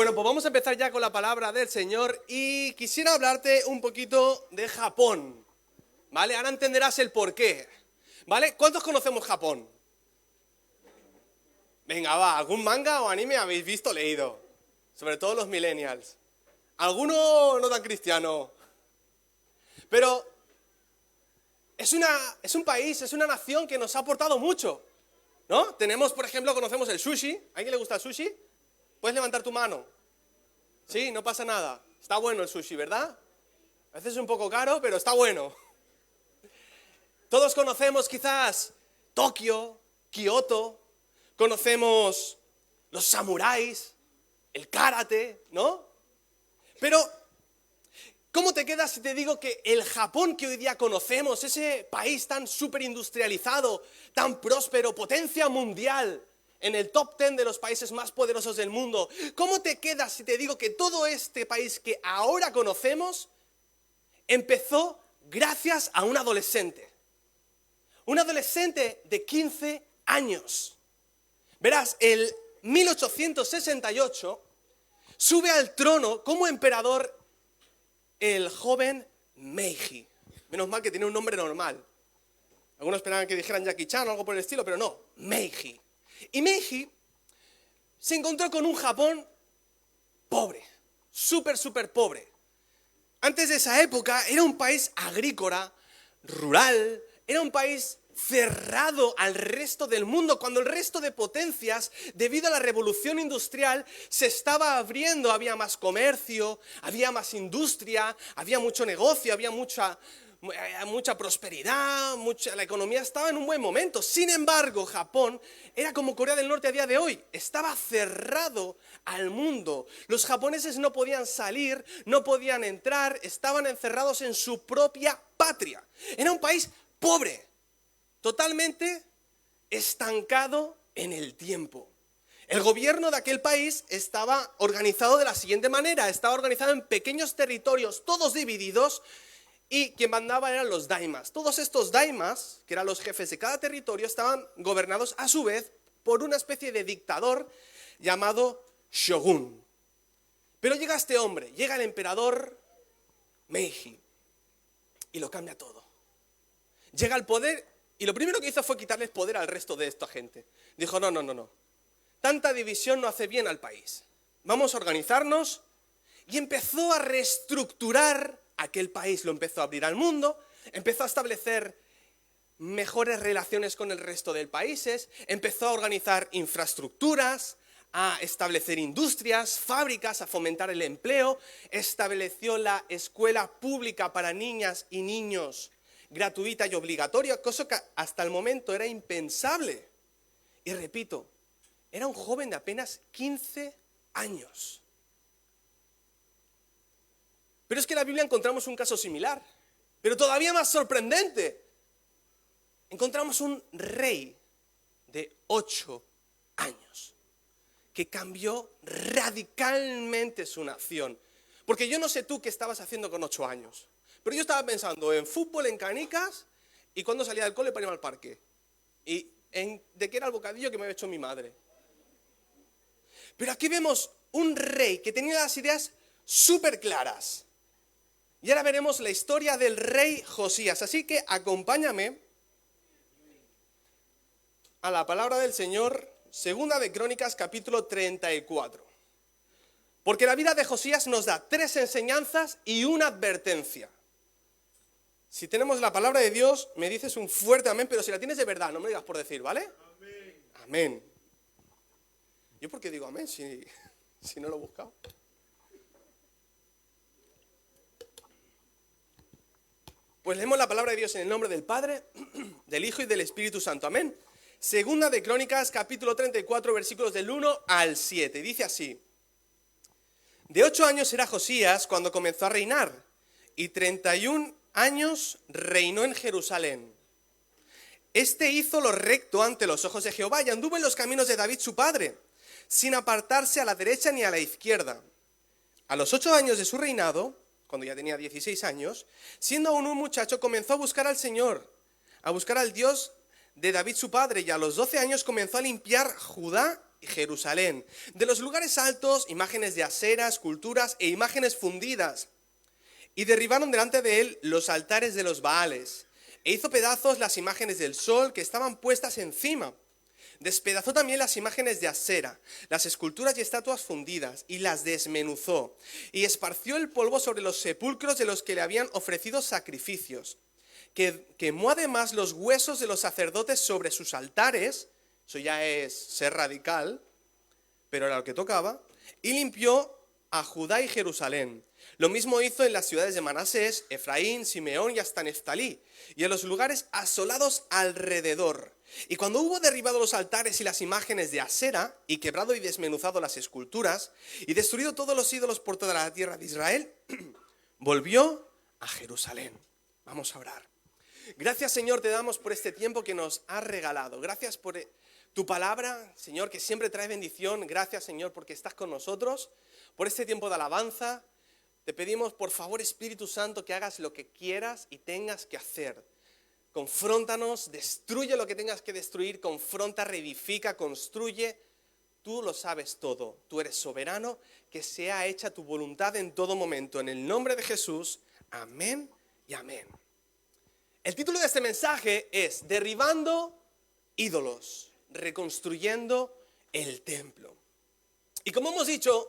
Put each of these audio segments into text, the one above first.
Bueno, pues vamos a empezar ya con la palabra del Señor y quisiera hablarte un poquito de Japón, ¿vale? Ahora entenderás el porqué, ¿vale? ¿Cuántos conocemos Japón? Venga, va, ¿algún manga o anime habéis visto, leído? Sobre todo los millennials. Alguno no tan cristiano. Pero es un país, es una nación que nos ha aportado mucho, ¿no? Tenemos, por ejemplo, conocemos el sushi. ¿A alguien le gusta el sushi? Puedes levantar tu mano. Sí, no pasa nada. Está bueno el sushi, ¿verdad? A veces es un poco caro, pero está bueno. Todos conocemos quizás Tokio, Kioto, conocemos los samuráis, el karate, ¿no? Pero, ¿cómo te quedas si te digo que el Japón que hoy día conocemos, ese país tan superindustrializado, tan próspero, potencia mundial, en el top 10 de los países más poderosos del mundo, ¿cómo te quedas si te digo que todo este país que ahora conocemos empezó gracias a un adolescente? Un adolescente de 15 años. Verás, el 1868 sube al trono como emperador el joven Meiji. Menos mal que tiene un nombre normal. Algunos esperaban que dijeran Jackie Chan o algo por el estilo, pero no, Meiji. Y Meiji se encontró con un Japón pobre, súper pobre. Antes de esa época era un país agrícola, rural, era un país cerrado al resto del mundo, cuando el resto de potencias, debido a la revolución industrial, se estaba abriendo, había más comercio, había más industria, había mucho negocio, había mucha prosperidad, la economía estaba en un buen momento. Sin embargo, Japón era como Corea del Norte a día de hoy, estaba cerrado al mundo. Los japoneses no podían salir, no podían entrar, estaban encerrados en su propia patria. Era un país pobre, totalmente estancado en el tiempo. El gobierno de aquel país estaba organizado de la siguiente manera, estaba organizado en pequeños territorios, todos divididos, y quien mandaba eran los daimas. Todos estos daimas, que eran los jefes de cada territorio, estaban gobernados a su vez por una especie de dictador llamado shogun. Pero llega este hombre, llega el emperador Meiji, y lo cambia todo. Llega al poder, y lo primero que hizo fue quitarles poder al resto de esta gente. Dijo, no. Tanta división no hace bien al país. Vamos a organizarnos, y empezó a reestructurar aquel país, lo empezó a abrir al mundo, empezó a establecer mejores relaciones con el resto de países, empezó a organizar infraestructuras, a establecer industrias, fábricas, a fomentar el empleo, estableció la escuela pública para niñas y niños gratuita y obligatoria, cosa que hasta el momento era impensable. Y repito, era un joven de apenas 15 años. Pero es que en la Biblia encontramos un caso similar, pero todavía más sorprendente. Encontramos un rey de 8 años que cambió radicalmente su nación. Porque yo no sé tú qué estabas haciendo con 8 años, pero yo estaba pensando en fútbol, en canicas y cuando salía del cole para irme al parque. Y de qué era el bocadillo que me había hecho mi madre. Pero aquí vemos un rey que tenía las ideas súper claras. Y ahora veremos la historia del rey Josías. Así que acompáñame a la palabra del Señor, segunda de Crónicas, capítulo 34. Porque la vida de Josías nos da 3 enseñanzas y una advertencia. Si tenemos la palabra de Dios, me dices un fuerte amén, pero si la tienes de verdad, no me digas por decir, ¿vale? Amén. Amén. ¿Yo por qué digo amén si no lo he buscado? Pues leemos la palabra de Dios en el nombre del Padre, del Hijo y del Espíritu Santo. Amén. Segunda de Crónicas, capítulo 34, versículos del 1 al 7. Dice así. De 8 años era Josías cuando comenzó a reinar, y 31 años reinó en Jerusalén. Este hizo lo recto ante los ojos de Jehová y anduvo en los caminos de David su padre, sin apartarse a la derecha ni a la izquierda. A los 8 años de su reinado, cuando ya tenía 16 años, siendo aún un muchacho, comenzó a buscar al Señor, a buscar al Dios de David su padre, y a los 12 años comenzó a limpiar Judá Jerusalén. De los lugares altos, imágenes de Asera, esculturas e imágenes fundidas. Y derribaron delante de él los altares de los Baales. E hizo pedazos las imágenes del sol que estaban puestas encima. Despedazó también las imágenes de Asera, las esculturas y estatuas fundidas, y las desmenuzó. Y esparció el polvo sobre los sepulcros de los que le habían ofrecido sacrificios. Quemó además los huesos de los sacerdotes sobre sus altares, eso ya es ser radical, pero era lo que tocaba, y limpió a Judá y Jerusalén. Lo mismo hizo en las ciudades de Manasés, Efraín, Simeón y hasta Neftalí, y en los lugares asolados alrededor. Y cuando hubo derribado los altares y las imágenes de Asera, y quebrado y desmenuzado las esculturas, y destruido todos los ídolos por toda la tierra de Israel, volvió a Jerusalén. Vamos a orar. Gracias, Señor, te damos por este tiempo que nos has regalado. Gracias por tu palabra, Señor, que siempre trae bendición. Gracias, Señor, porque estás con nosotros. Por este tiempo de alabanza, te pedimos, por favor, Espíritu Santo, que hagas lo que quieras y tengas que hacer. Confróntanos, destruye lo que tengas que destruir, confronta, reedifica, construye. Tú lo sabes todo, tú eres soberano, que sea hecha tu voluntad en todo momento. En el nombre de Jesús, amén y amén. El título de este mensaje es Derribando ídolos, reconstruyendo el templo. Y como hemos dicho,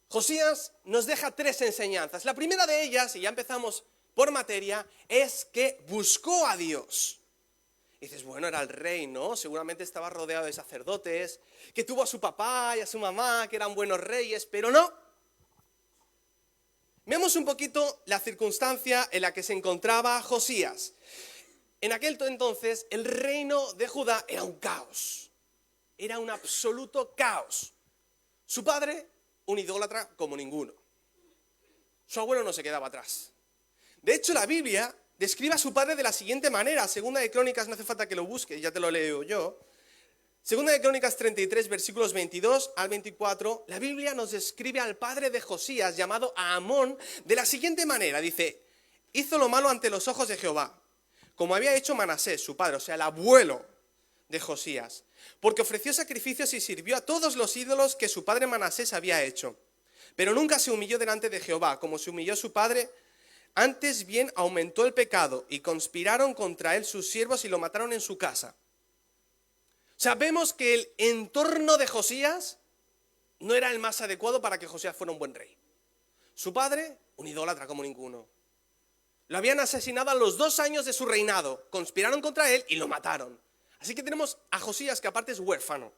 Josías nos deja 3 enseñanzas. La primera de ellas, y ya empezamos por materia, es que buscó a Dios. Y dices, bueno, era el rey, ¿no? Seguramente estaba rodeado de sacerdotes, que tuvo a su papá y a su mamá, que eran buenos reyes, pero no. Veamos un poquito la circunstancia en la que se encontraba Josías. En aquel entonces, el reino de Judá era un caos. Era un absoluto caos. Su padre, un idólatra como ninguno. Su abuelo no se quedaba atrás. De hecho, la Biblia describe a su padre de la siguiente manera. Segunda de Crónicas, no hace falta que lo busques, ya te lo leo yo. Segunda de Crónicas 33, versículos 22 al 24, la Biblia nos describe al padre de Josías, llamado Amón, de la siguiente manera. Dice, hizo lo malo ante los ojos de Jehová, como había hecho Manasés, su padre, o sea, el abuelo de Josías, porque ofreció sacrificios y sirvió a todos los ídolos que su padre Manasés había hecho. Pero nunca se humilló delante de Jehová, como se humilló su padre. Antes bien aumentó el pecado, y conspiraron contra él sus siervos y lo mataron en su casa. Sabemos que el entorno de Josías no era el más adecuado para que Josías fuera un buen rey. Su padre, un idólatra como ninguno. Lo habían asesinado a los 2 años de su reinado. Conspiraron contra él y lo mataron. Así que tenemos a Josías, que aparte es huérfano.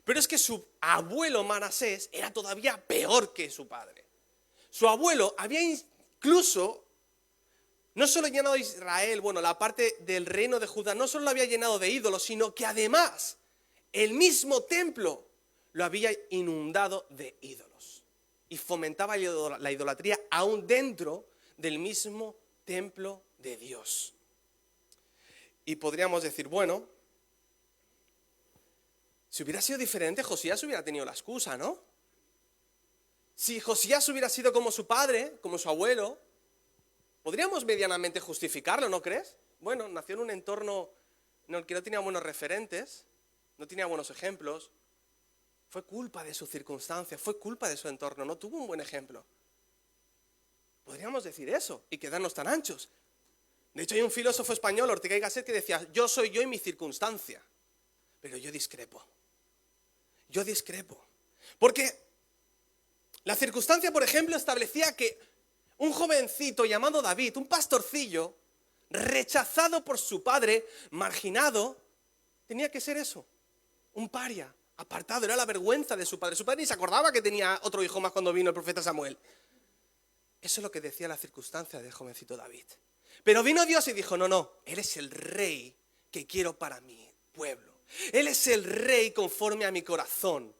Pero es que su abuelo Manasés era todavía peor que su padre. Su abuelo había incluso no solo llenado de Israel, bueno, la parte del reino de Judá, no solo lo había llenado de ídolos, sino que además el mismo templo lo había inundado de ídolos. Y fomentaba la idolatría aún dentro del mismo templo de Dios. Y podríamos decir, bueno, si hubiera sido diferente, Josías hubiera tenido la excusa, ¿no? Si Josías hubiera sido como su padre, como su abuelo, podríamos medianamente justificarlo, ¿no crees? Bueno, nació en un entorno en el que no tenía buenos referentes, no tenía buenos ejemplos. Fue culpa de su circunstancia, fue culpa de su entorno, no tuvo un buen ejemplo. Podríamos decir eso y quedarnos tan anchos. De hecho, hay un filósofo español, Ortega y Gasset, que decía, yo soy yo y mi circunstancia. Pero yo discrepo. Yo discrepo. Porque la circunstancia, por ejemplo, establecía que un jovencito llamado David, un pastorcillo, rechazado por su padre, marginado, tenía que ser eso, un paria, apartado, era la vergüenza de su padre. Su padre ni se acordaba que tenía otro hijo más cuando vino el profeta Samuel. Eso es lo que decía la circunstancia del jovencito David. Pero vino Dios y dijo, no, Él es el rey que quiero para mi pueblo. Él es el rey conforme a mi corazón.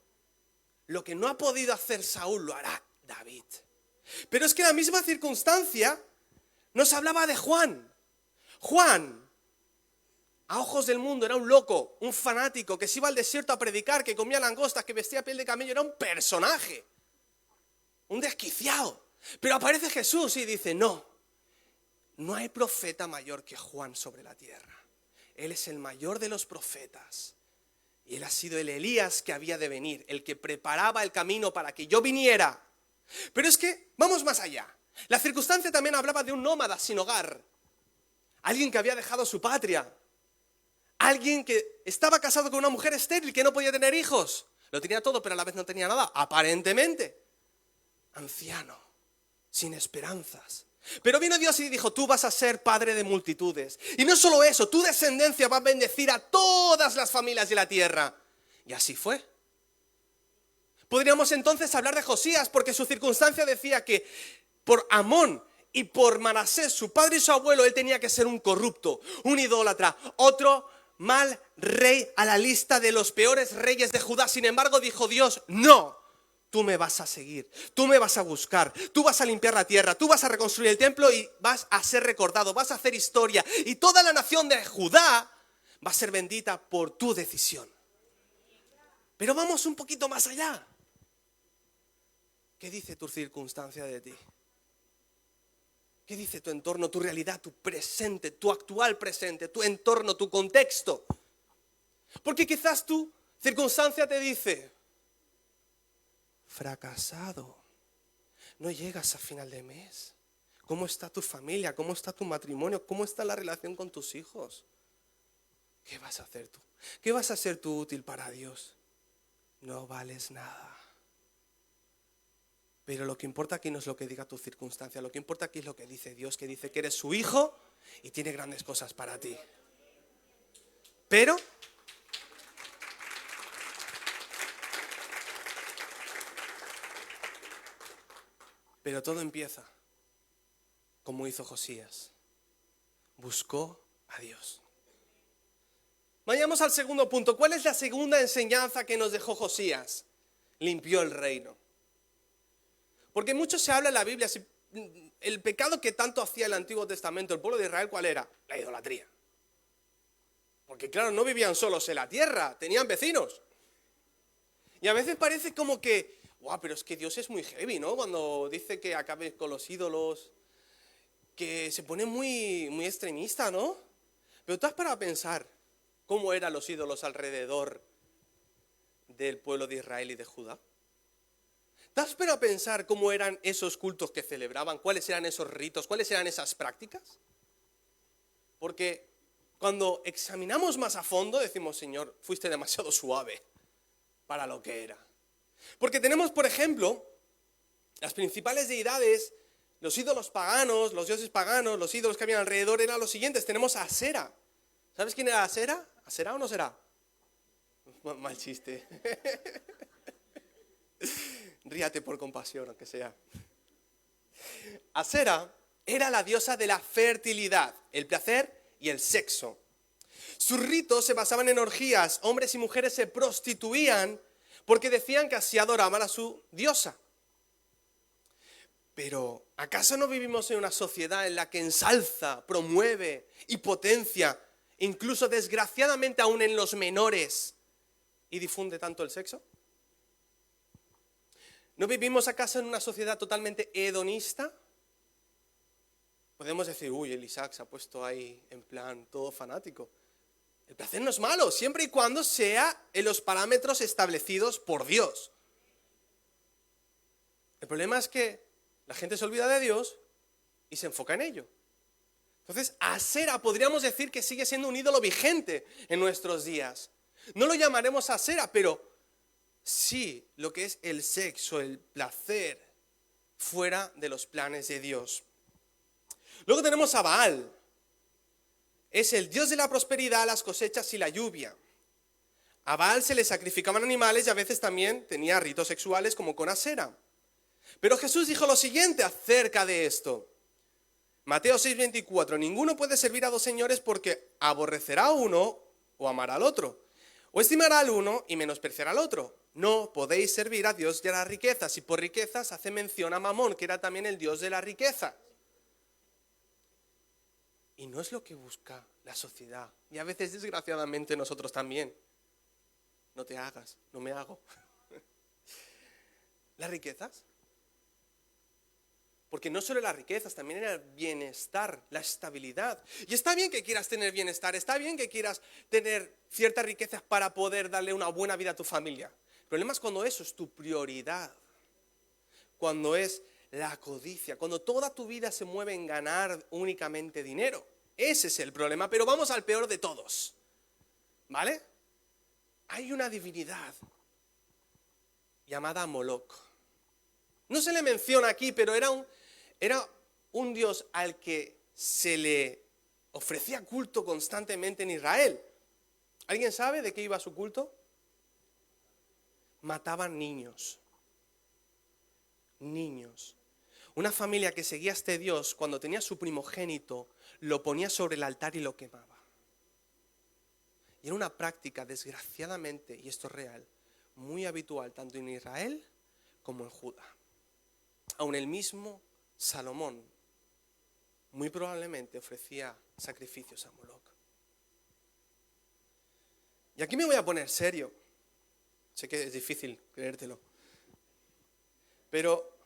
Lo que no ha podido hacer Saúl lo hará David. Pero es que la misma circunstancia nos hablaba de Juan. Juan, a ojos del mundo, era un loco, un fanático, que se iba al desierto a predicar, que comía langostas, que vestía piel de camello, era un personaje, un desquiciado. Pero aparece Jesús y dice, no hay profeta mayor que Juan sobre la tierra. Él es el mayor de los profetas. Y él ha sido el Elías que había de venir, el que preparaba el camino para que yo viniera. Pero es que vamos más allá. La circunstancia también hablaba de un nómada sin hogar. Alguien que había dejado su patria. Alguien que estaba casado con una mujer estéril que no podía tener hijos. Lo tenía todo, pero a la vez no tenía nada, aparentemente. Anciano, sin esperanzas. Pero vino Dios y dijo, tú vas a ser padre de multitudes. Y no solo eso, tu descendencia va a bendecir a todas las familias de la tierra. Y así fue. Podríamos entonces hablar de Josías, porque su circunstancia decía que por Amón y por Manasés, su padre y su abuelo, él tenía que ser un corrupto, un idólatra, otro mal rey a la lista de los peores reyes de Judá. Sin embargo, dijo Dios, no. Tú me vas a seguir, tú me vas a buscar, tú vas a limpiar la tierra, tú vas a reconstruir el templo y vas a ser recordado, vas a hacer historia. Y toda la nación de Judá va a ser bendita por tu decisión. Pero vamos un poquito más allá. ¿Qué dice tu circunstancia de ti? ¿Qué dice tu entorno, tu realidad, tu presente, tu actual presente, tu entorno, tu contexto? Porque quizás tu circunstancia te dice, fracasado, no llegas a final de mes. ¿Cómo está tu familia? ¿Cómo está tu matrimonio? ¿Cómo está la relación con tus hijos? ¿Qué vas a hacer tú? ¿Qué vas a ser tú útil para Dios? No vales nada. Pero lo que importa aquí no es lo que diga tu circunstancia, lo que importa aquí es lo que dice Dios, que dice que eres su hijo y tiene grandes cosas para ti. Pero todo empieza como hizo Josías. Buscó a Dios. Vayamos al segundo punto. ¿Cuál es la segunda enseñanza que nos dejó Josías? Limpió el reino. Porque mucho se habla en la Biblia, el pecado que tanto hacía el Antiguo Testamento, el pueblo de Israel, ¿cuál era? La idolatría. Porque claro, no vivían solos en la tierra, tenían vecinos. Y a veces parece como que, pero es que Dios es muy heavy, ¿no? Cuando dice que acabe con los ídolos, que se pone muy, muy extremista, ¿no? Pero tú has parado a pensar cómo eran los ídolos alrededor del pueblo de Israel y de Judá. ¿Te has parado a pensar cómo eran esos cultos que celebraban? ¿Cuáles eran esos ritos? ¿Cuáles eran esas prácticas? Porque cuando examinamos más a fondo decimos, Señor, fuiste demasiado suave para lo que era. Porque tenemos, por ejemplo, las principales deidades, los ídolos paganos, los dioses paganos, los ídolos que habían alrededor eran los siguientes. Tenemos a Asera. ¿Sabes quién era Asera? ¿Asera o no será? Mal chiste. Ríate por compasión, aunque sea. Asera era la diosa de la fertilidad, el placer y el sexo. Sus ritos se basaban en orgías. Hombres y mujeres se prostituían porque decían que así adoraban a su diosa. Pero, ¿acaso no vivimos en una sociedad en la que ensalza, promueve y potencia, incluso desgraciadamente aún en los menores, y difunde tanto el sexo? ¿No vivimos acaso en una sociedad totalmente hedonista? Podemos decir, el Isaac se ha puesto ahí en plan todo fanático. El placer no es malo, siempre y cuando sea en los parámetros establecidos por Dios. El problema es que la gente se olvida de Dios y se enfoca en ello. Entonces, Asera podríamos decir que sigue siendo un ídolo vigente en nuestros días. No lo llamaremos Asera, pero sí lo que es el sexo, el placer, fuera de los planes de Dios. Luego tenemos a Baal. Es el dios de la prosperidad, las cosechas y la lluvia. A Baal se le sacrificaban animales y a veces también tenía ritos sexuales como con Asera. Pero Jesús dijo lo siguiente acerca de esto. Mateo 6:24, ninguno puede servir a dos señores porque aborrecerá a uno o amará al otro, o estimará al uno y menospreciará al otro. No podéis servir a Dios y a las riquezas. Y por riquezas hace mención a Mamón, que era también el dios de la riqueza. Y no es lo que busca la sociedad. Y a veces, desgraciadamente, nosotros también. No te hagas, no me hago. ¿Las riquezas? Porque no solo las riquezas, también era el bienestar, la estabilidad. Y está bien que quieras tener bienestar, está bien que quieras tener ciertas riquezas para poder darle una buena vida a tu familia. El problema es cuando eso es tu prioridad, cuando es la codicia, cuando toda tu vida se mueve en ganar únicamente dinero. Ese es el problema, pero vamos al peor de todos, ¿vale? Hay una divinidad llamada Moloch. No se le menciona aquí, pero era un dios al que se le ofrecía culto constantemente en Israel. ¿Alguien sabe de qué iba su culto? Mataban niños. Niños. Una familia que seguía a este dios, cuando tenía su primogénito, lo ponía sobre el altar y lo quemaba. Y era una práctica, desgraciadamente, y esto es real, muy habitual tanto en Israel como en Judá. Aun el mismo Salomón muy probablemente ofrecía sacrificios a Moloch. Y aquí me voy a poner serio. Sé que es difícil creértelo. Pero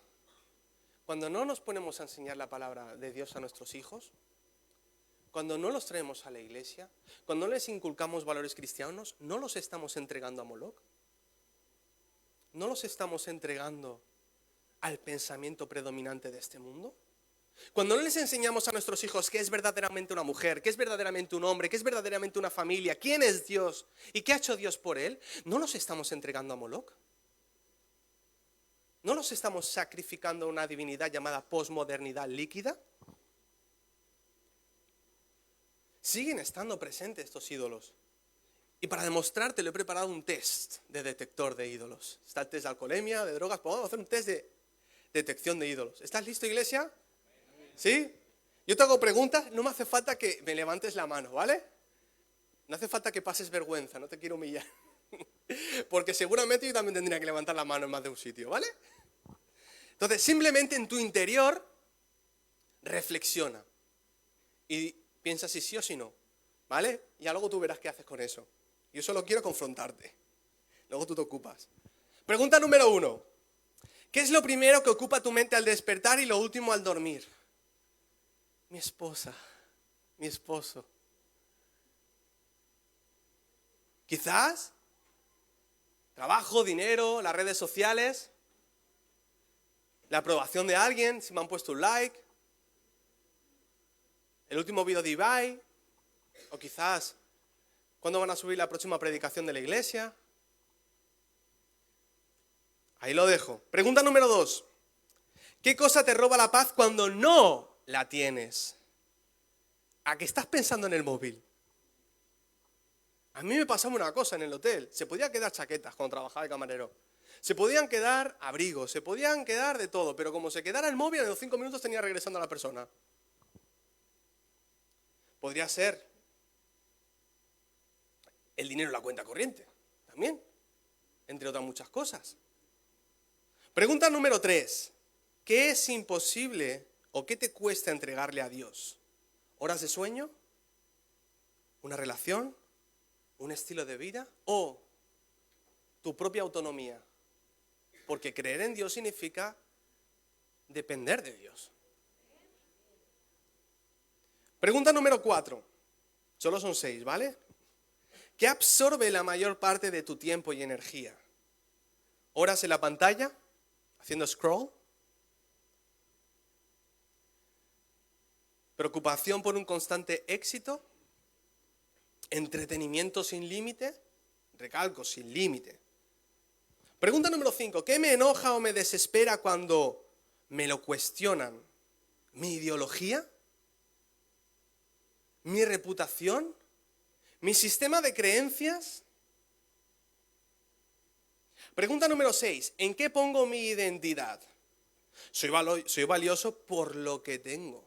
cuando no nos ponemos a enseñar la palabra de Dios a nuestros hijos, cuando no los traemos a la iglesia, cuando no les inculcamos valores cristianos, ¿no los estamos entregando a Moloch? ¿No los estamos entregando al pensamiento predominante de este mundo? Cuando no les enseñamos a nuestros hijos qué es verdaderamente una mujer, qué es verdaderamente un hombre, qué es verdaderamente una familia, quién es Dios y qué ha hecho Dios por él, ¿no los estamos entregando a Moloch? ¿No los estamos sacrificando a una divinidad llamada posmodernidad líquida? Siguen estando presentes estos ídolos. Y para demostrarte, le he preparado un test de detector de ídolos. Está el test de alcoholemia, de drogas, pues vamos a hacer un test de detección de ídolos. ¿Estás listo, iglesia? ¿Sí? Yo te hago preguntas, no me hace falta que me levantes la mano, ¿vale? No hace falta que pases vergüenza, no te quiero humillar. Porque seguramente yo también tendría que levantar la mano en más de un sitio, ¿vale? Entonces, simplemente en tu interior, reflexiona. Y piensa si sí o si no, ¿vale? Y luego tú verás qué haces con eso. Yo solo quiero confrontarte. Luego tú te ocupas. Pregunta número 1. ¿Qué es lo primero que ocupa tu mente al despertar y lo último al dormir? Mi esposa, mi esposo. Quizás trabajo, dinero, las redes sociales, la aprobación de alguien, si me han puesto un like, el último vídeo de Ibai, o quizás cuándo van a subir la próxima predicación de la iglesia. Ahí lo dejo. Pregunta número 2. ¿Qué cosa te roba la paz cuando no la tienes? ¿A qué estás pensando en el móvil? A mí me pasaba una cosa en el hotel. Se podía quedar chaquetas cuando trabajaba de camarero. Se podían quedar abrigos, se podían quedar de todo. Pero como se quedara el móvil, en los 5 minutos tenía regresando a la persona. Podría ser el dinero en la cuenta corriente, también, entre otras muchas cosas. Pregunta número 3. ¿Qué es imposible o qué te cuesta entregarle a Dios? ¿Horas de sueño? ¿Una relación? ¿Un estilo de vida? ¿O tu propia autonomía? Porque creer en Dios significa depender de Dios. Pregunta número 4. Solo son 6, ¿vale? ¿Qué absorbe la mayor parte de tu tiempo y energía? ¿Horas en la pantalla? ¿Haciendo scroll? ¿Preocupación por un constante éxito? ¿Entretenimiento sin límite? Recalco, sin límite. Pregunta número 5. ¿Qué me enoja o me desespera cuando me lo cuestionan? ¿Mi ideología? ¿Mi reputación? ¿Mi sistema de creencias? Pregunta número 6. ¿En qué pongo mi identidad? Soy valioso por lo que tengo.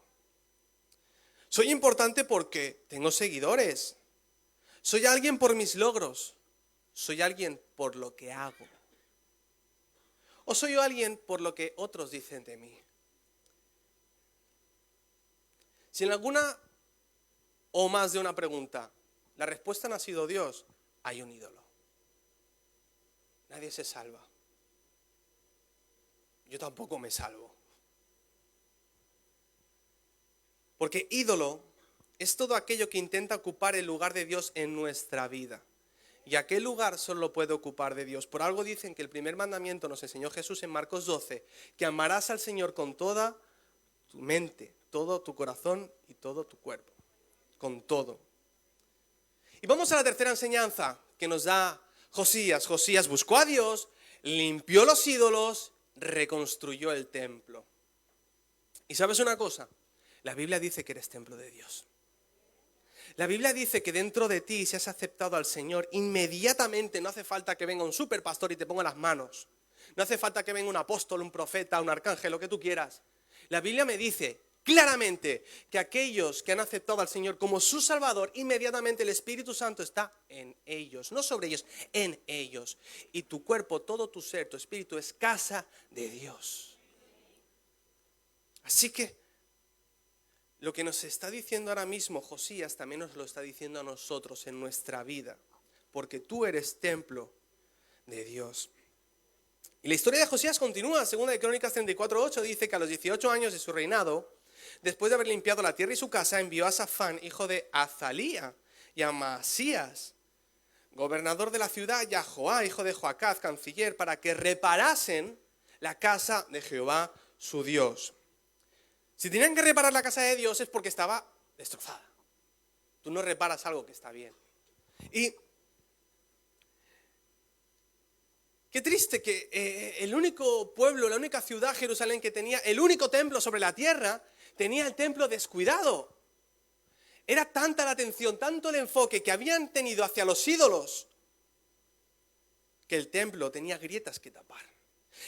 Soy importante porque tengo seguidores. Soy alguien por mis logros. Soy alguien por lo que hago. O soy alguien por lo que otros dicen de mí. Si en alguna o más de una pregunta la respuesta no ha sido Dios, hay un ídolo. Nadie se salva. Yo tampoco me salvo. Porque ídolo es todo aquello que intenta ocupar el lugar de Dios en nuestra vida. Y aquel lugar solo puede ocupar de Dios. Por algo dicen que el primer mandamiento nos enseñó Jesús en Marcos 12, que amarás al Señor con toda tu mente, todo tu corazón y todo tu cuerpo. Con todo. Y vamos a la tercera enseñanza que nos da Josías. Josías buscó a Dios, limpió los ídolos, reconstruyó el templo. ¿Y sabes una cosa? La Biblia dice que eres templo de Dios. La Biblia dice que dentro de ti, si has aceptado al Señor, inmediatamente no hace falta que venga un superpastor y te ponga las manos. No hace falta que venga un apóstol, un profeta, un arcángel, lo que tú quieras. La Biblia me dice claramente que aquellos que han aceptado al Señor como su Salvador, inmediatamente el Espíritu Santo está en ellos, no sobre ellos, en ellos. Y tu cuerpo, todo tu ser, tu espíritu es casa de Dios. Así que lo que nos está diciendo ahora mismo Josías también nos lo está diciendo a nosotros en nuestra vida, porque tú eres templo de Dios. Y la historia de Josías continúa. Segunda de Crónicas 34:8 dice que a los 18 años de su reinado, después de haber limpiado la tierra y su casa, envió a Safán, hijo de Azalía, y a Maasías, gobernador de la ciudad, y a Joá, hijo de Joacaz, canciller, para que reparasen la casa de Jehová, su Dios. Si tenían que reparar la casa de Dios es porque estaba destrozada. Tú no reparas algo que está bien. Y qué triste que el único pueblo, la única ciudad, Jerusalén, que tenía el único templo sobre la tierra, tenía el templo descuidado. Era tanta la atención, tanto el enfoque que habían tenido hacia los ídolos, que el templo tenía grietas que tapar.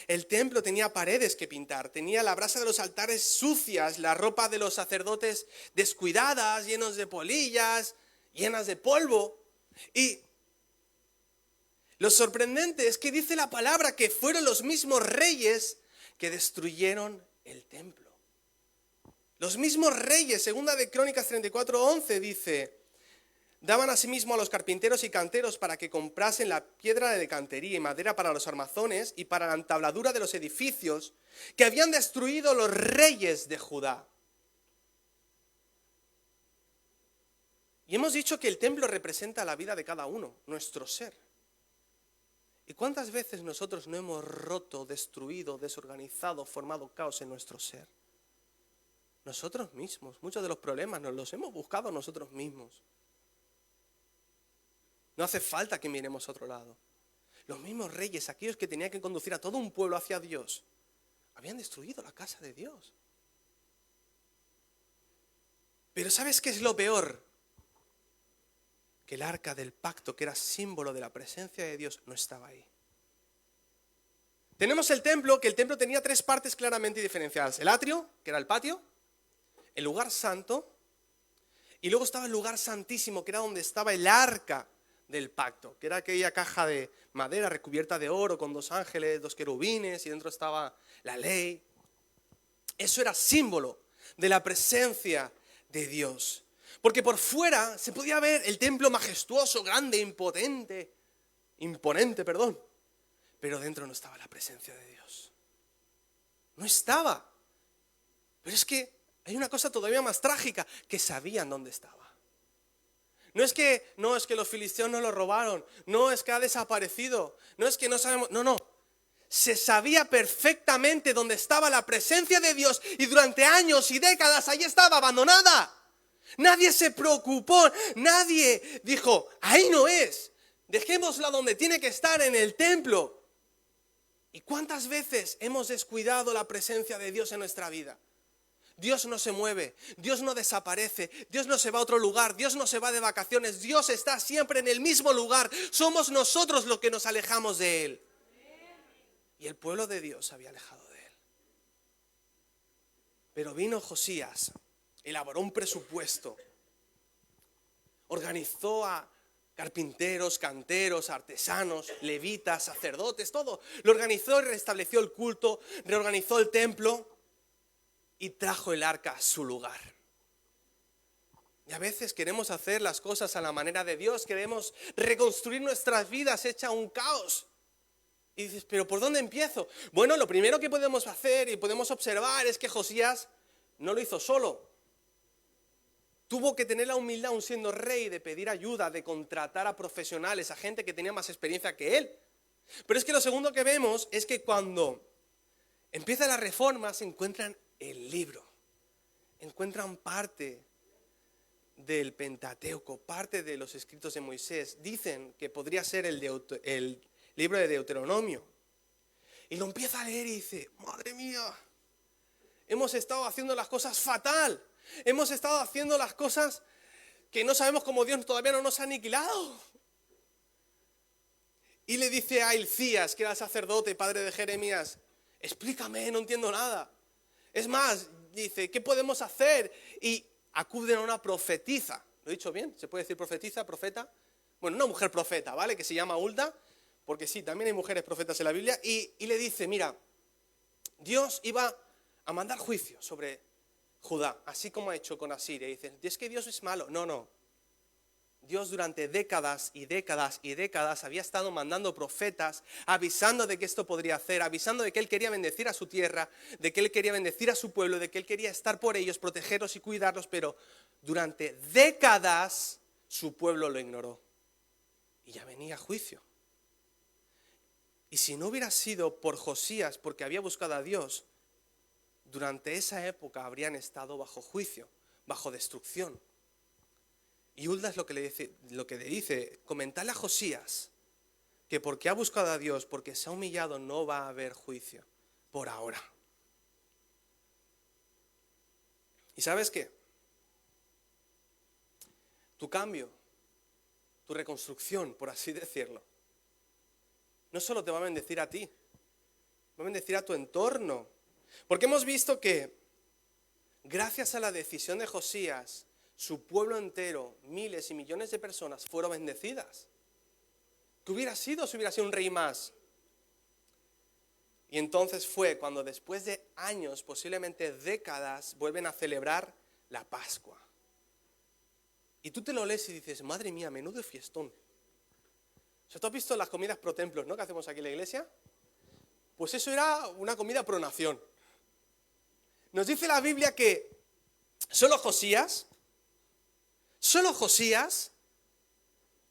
El templo tenía paredes que pintar, tenía la brasa de los altares sucias, la ropa de los sacerdotes descuidadas, llenos de polillas, llenas de polvo. Y lo sorprendente es que dice la palabra que fueron los mismos reyes que destruyeron el templo. Los mismos reyes, segunda de Crónicas 34:11 dice: daban asimismo a los carpinteros y canteros para que comprasen la piedra de cantería y madera para los armazones y para la entabladura de los edificios que habían destruido los reyes de Judá. Y hemos dicho que el templo representa la vida de cada uno, nuestro ser. ¿Y cuántas veces nosotros no hemos roto, destruido, desorganizado, formado caos en nuestro ser? Nosotros mismos, muchos de los problemas nos los hemos buscado nosotros mismos. No hace falta que miremos a otro lado. Los mismos reyes, aquellos que tenían que conducir a todo un pueblo hacia Dios, habían destruido la casa de Dios. Pero ¿sabes qué es lo peor? Que el arca del pacto, que era símbolo de la presencia de Dios, no estaba ahí. Tenemos el templo, que el templo tenía tres partes claramente diferenciadas. El atrio, que era el patio, el lugar santo, y luego estaba el lugar santísimo, que era donde estaba el arca del pacto, que era aquella caja de madera recubierta de oro con dos ángeles, dos querubines, y dentro estaba la ley. Eso era símbolo de la presencia de Dios. Porque por fuera se podía ver el templo majestuoso, grande, imponente, pero dentro no estaba la presencia de Dios. No estaba. Pero es que hay una cosa todavía más trágica, que sabían dónde estaba. No es que los filisteos no lo robaron, no es que ha desaparecido, no es que no sabemos, no. Se sabía perfectamente dónde estaba la presencia de Dios y durante años y décadas ahí estaba abandonada. Nadie se preocupó, nadie dijo, ahí no es, dejémosla donde tiene que estar, en el templo. ¿Y cuántas veces hemos descuidado la presencia de Dios en nuestra vida? Dios no se mueve, Dios no desaparece, Dios no se va a otro lugar, Dios no se va de vacaciones, Dios está siempre en el mismo lugar. Somos nosotros los que nos alejamos de Él. Y el pueblo de Dios se había alejado de Él. Pero vino Josías, elaboró un presupuesto, organizó a carpinteros, canteros, artesanos, levitas, sacerdotes, todo. Lo organizó y restableció el culto, reorganizó el templo y trajo el arca a su lugar. Y a veces queremos hacer las cosas a la manera de Dios, queremos reconstruir nuestras vidas hecha un caos. Y dices, ¿pero por dónde empiezo? Bueno, lo primero que podemos hacer y podemos observar es que Josías no lo hizo solo. tuvo que tener la humildad, aun siendo rey, de pedir ayuda, de contratar a profesionales, a gente que tenía más experiencia que él. Pero es que lo segundo que vemos es que cuando empieza la reforma se encuentran el libro, encuentran parte del Pentateuco, parte de los escritos de Moisés. Dicen que podría ser el libro de Deuteronomio. Y lo empieza a leer y dice, madre mía, hemos estado haciendo las cosas fatal. Hemos estado haciendo las cosas que no sabemos cómo Dios todavía no nos ha aniquilado. Y le dice a Hilcías, que era sacerdote, padre de Jeremías, explícame, no entiendo nada. Es más, dice, ¿qué podemos hacer? Y acuden a una profetisa. ¿Lo he dicho bien? ¿Se puede decir profetisa, profeta? Bueno, una mujer profeta, ¿vale? Que se llama Hulda, porque sí, también hay mujeres profetas en la Biblia. Y le dice, mira, Dios iba a mandar juicio sobre Judá, así como ha hecho con Asiria. Y dicen, ¿es que Dios es malo? No. Dios durante décadas y décadas y décadas había estado mandando profetas, avisando de que esto podría hacer, avisando de que Él quería bendecir a su tierra, de que Él quería bendecir a su pueblo, de que Él quería estar por ellos, protegerlos y cuidarlos, pero durante décadas su pueblo lo ignoró. Y ya venía juicio. Y si no hubiera sido por Josías, porque había buscado a Dios, durante esa época habrían estado bajo juicio, bajo destrucción. Y Hulda es lo que le dice, comentarle a Josías que porque ha buscado a Dios, porque se ha humillado, no va a haber juicio por ahora. ¿Y sabes qué? Tu cambio, tu reconstrucción, por así decirlo, no solo te va a bendecir a ti, va a bendecir a tu entorno. Porque hemos visto que gracias a la decisión de Josías, su pueblo entero, miles y millones de personas fueron bendecidas. ¿Qué hubiera sido si hubiera sido un rey más? Y entonces fue cuando después de años, posiblemente décadas, vuelven a celebrar la Pascua. Y tú te lo lees y dices, madre mía, menudo fiestón. O sea, ¿tú has visto las comidas pro templos, ¿no? Que hacemos aquí en la iglesia? Pues eso era una comida pro nación. Nos dice la Biblia que solo Josías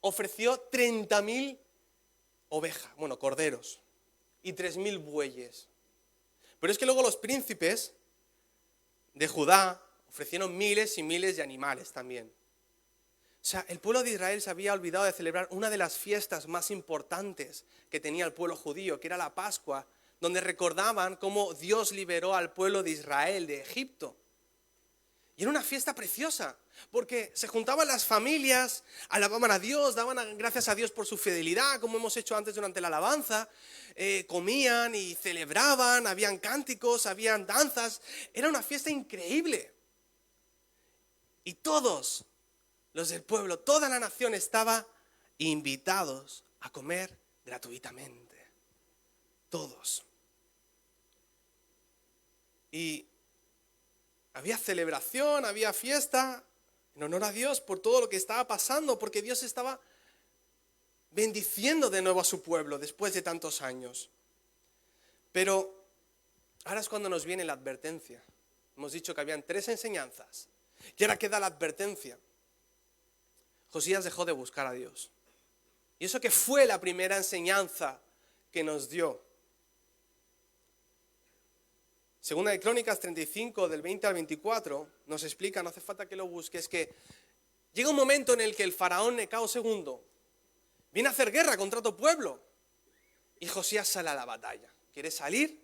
ofreció 30.000 ovejas, corderos, y 3.000 bueyes. Pero es que luego los príncipes de Judá ofrecieron miles y miles de animales también. O sea, el pueblo de Israel se había olvidado de celebrar una de las fiestas más importantes que tenía el pueblo judío, que era la Pascua, donde recordaban cómo Dios liberó al pueblo de Israel de Egipto. Y era una fiesta preciosa, porque se juntaban las familias, alababan a Dios, daban gracias a Dios por su fidelidad, como hemos hecho antes durante la alabanza, comían y celebraban, habían cánticos, habían danzas, era una fiesta increíble. Y todos los del pueblo, toda la nación estaba invitados a comer gratuitamente, todos. Y había celebración, había fiesta en honor a Dios por todo lo que estaba pasando, porque Dios estaba bendiciendo de nuevo a su pueblo después de tantos años. Pero ahora es cuando nos viene la advertencia. Hemos dicho que habían 3 enseñanzas y ahora queda la advertencia. Josías dejó de buscar a Dios. Y eso que fue la primera enseñanza que nos dio. Segunda de Crónicas 35, del 20 al 24, nos explica, no hace falta que lo busques, que llega un momento en el que el faraón Necao II viene a hacer guerra contra tu pueblo. Y Josías sale a la batalla. Quiere salir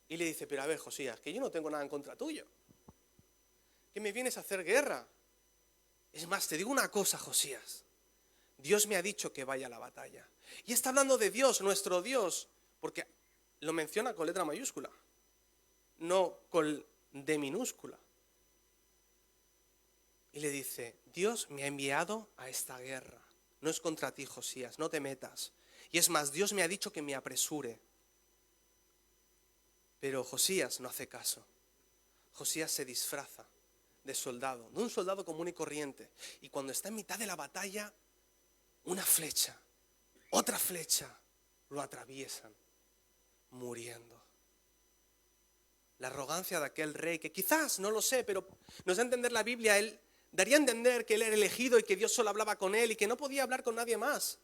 y le dice, pero a ver, Josías, que yo no tengo nada en contra tuyo. ¿Qué me vienes a hacer guerra? Es más, te digo una cosa, Josías. Dios me ha dicho que vaya a la batalla. Y está hablando de Dios, nuestro Dios, porque lo menciona con letra mayúscula, no con D minúscula. Y le dice, Dios me ha enviado a esta guerra. No es contra ti, Josías, no te metas. Y es más, Dios me ha dicho que me apresure. Pero Josías no hace caso. Josías se disfraza de soldado, de un soldado común y corriente. Y cuando está en mitad de la batalla, una flecha, otra flecha, lo atraviesan, muriendo. La arrogancia de aquel rey, que quizás, no lo sé, pero nos da a entender la Biblia, él daría a entender que él era elegido y que Dios solo hablaba con él y que no podía hablar con nadie más.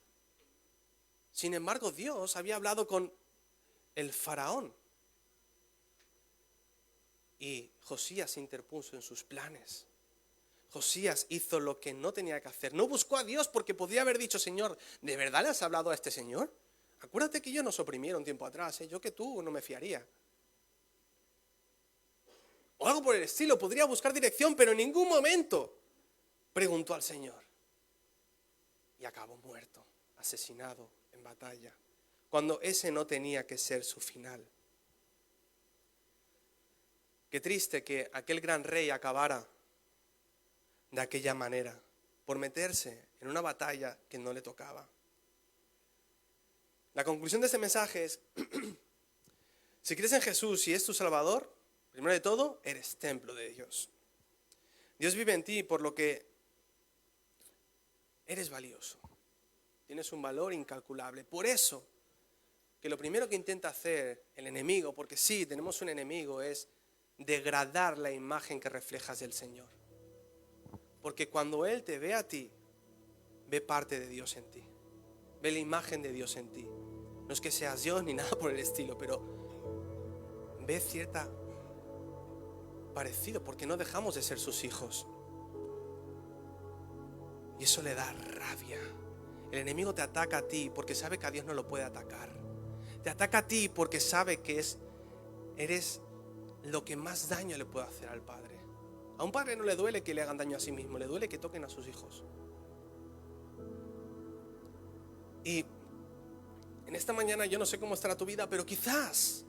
Sin embargo, Dios había hablado con el faraón. Y Josías se interpuso en sus planes. Josías hizo lo que no tenía que hacer. No buscó a Dios porque podría haber dicho: Señor, ¿de verdad le has hablado a este señor? Acuérdate que ellos nos oprimieron tiempo atrás, yo que tú no me fiaría. O algo por el estilo, podría buscar dirección, pero en ningún momento preguntó al Señor. Y acabó muerto, asesinado en batalla, cuando ese no tenía que ser su final. Qué triste que aquel gran rey acabara de aquella manera, por meterse en una batalla que no le tocaba. La conclusión de este mensaje es: si crees en Jesús y es tu Salvador, primero de todo, eres templo de Dios. Dios vive en ti, por lo que eres valioso. Tienes un valor incalculable. Por eso, que lo primero que intenta hacer el enemigo, porque sí, tenemos un enemigo, es degradar la imagen que reflejas del Señor. Porque cuando Él te ve a ti, ve parte de Dios en ti. Ve la imagen de Dios en ti. No es que seas Dios ni nada por el estilo, pero ve cierta parecido, porque no dejamos de ser sus hijos. Y eso le da rabia. El enemigo te ataca a ti porque sabe que a Dios no lo puede atacar. Te ataca a ti porque sabe que eres lo que más daño le puede hacer al padre. A un padre no le duele que le hagan daño a sí mismo, le duele que toquen a sus hijos. Y en esta mañana yo no sé cómo estará tu vida, pero quizás,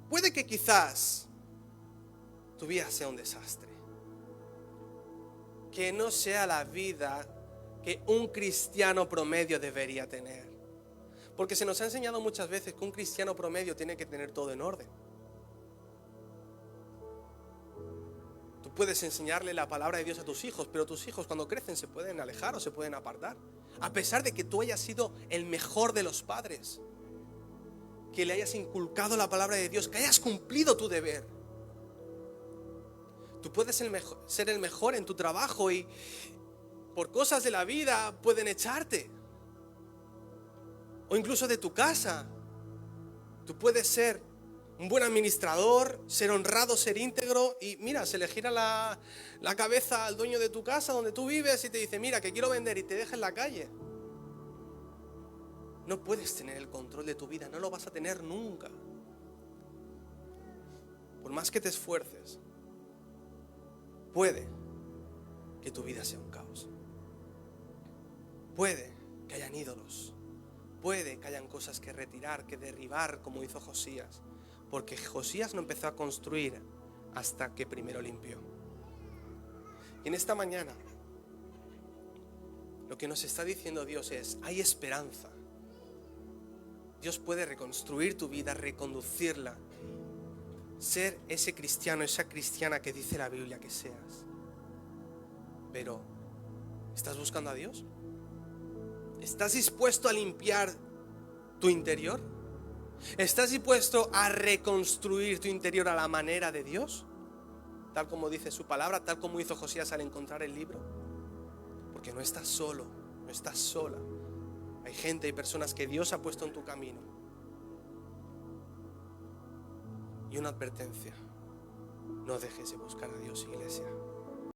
puede que quizás tu vida sea un desastre. Que no sea la vida que un cristiano promedio debería tener. Porque se nos ha enseñado muchas veces que un cristiano promedio tiene que tener todo en orden. Tú puedes enseñarle la palabra de Dios a tus hijos, pero tus hijos cuando crecen se pueden alejar o se pueden apartar. A pesar de que tú hayas sido el mejor de los padres, que le hayas inculcado la palabra de Dios, que hayas cumplido tu deber. Tú puedes ser el mejor en tu trabajo y por cosas de la vida pueden echarte. O incluso de tu casa. Tú puedes ser un buen administrador, ser honrado, ser íntegro, y mira, se le gira la cabeza al dueño de tu casa donde tú vives y te dice: mira, que quiero vender, y te deja en la calle. No puedes tener el control de tu vida, no lo vas a tener nunca. Por más que te esfuerces, puede que tu vida sea un caos. Puede que hayan ídolos. Puede que hayan cosas que retirar, que derribar, como hizo Josías. Porque Josías no empezó a construir hasta que primero limpió. Y en esta mañana, lo que nos está diciendo Dios es: hay esperanza. Dios puede reconstruir tu vida, reconducirla. Ser ese cristiano, esa cristiana que dice la Biblia que seas. Pero, ¿estás buscando a Dios? ¿Estás dispuesto a limpiar tu interior? ¿Estás dispuesto a reconstruir tu interior a la manera de Dios? Tal como dice su palabra, tal como hizo Josías al encontrar el libro. Porque no estás solo, no estás sola. Hay gente y personas que Dios ha puesto en tu camino. Y una advertencia: no dejes de buscar a Dios, iglesia.